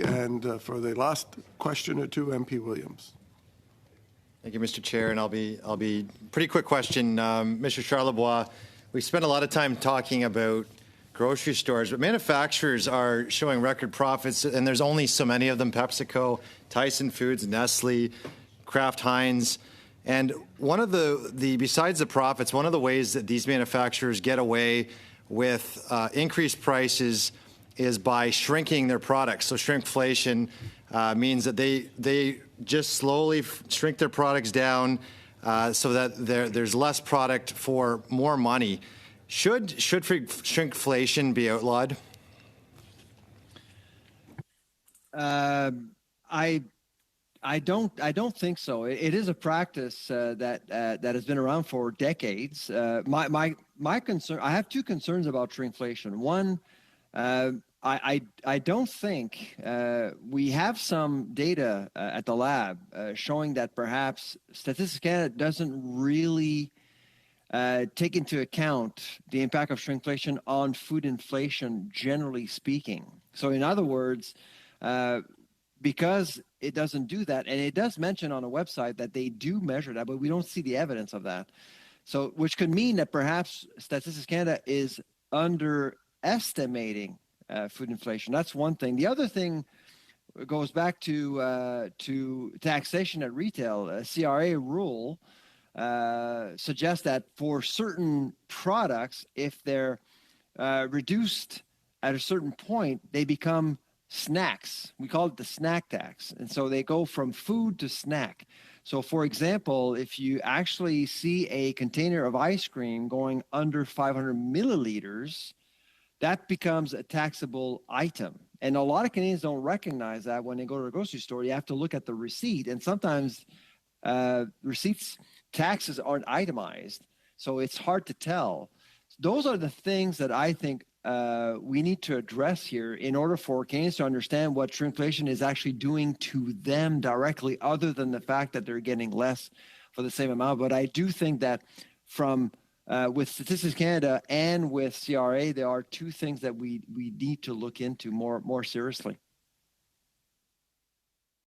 And for the last question or two, MP Williams. Thank you, Mr. Chair, and I'll be pretty quick question. Mr. Charlebois, we spent a lot of time talking about grocery stores, but manufacturers are showing record profits, and there's only so many of them: PepsiCo, Tyson Foods, Nestle, Kraft Heinz. And one of besides the profits, one of the ways that these manufacturers get away with increased prices is by shrinking their products. So shrinkflation means that they just slowly shrink their products down so that there's less product for more money. Should shrinkflation be outlawed? I don't think so. It is a practice that has been around for decades. My concern, I have two concerns about shrinkflation. One, I don't think we have some data at the lab showing that perhaps Statistics Canada doesn't really take into account the impact of shrinkflation on food inflation, generally speaking. So in other words, because it doesn't do that, and it does mention on a website that they do measure that, but we don't see the evidence of that. So, which could mean that perhaps Statistics Canada is underestimating food inflation. That's one thing. The other thing goes back to taxation at retail. A CRA rule suggests that for certain products, if they're reduced at a certain point, they become snacks. We call it the snack tax. And so they go from food to snack. So for example, if you actually see a container of ice cream going under 500 milliliters, that becomes a taxable item. And a lot of Canadians don't recognize that when they go to the grocery store. You have to look at the receipt. And sometimes receipts, taxes aren't itemized. So it's hard to tell. Those are the things that I think we need to address here in order for Canadians to understand what shrinkflation is actually doing to them directly, other than the fact that they're getting less for the same amount. But I do think that from with Statistics Canada and with CRA, there are two things that we need to look into more seriously.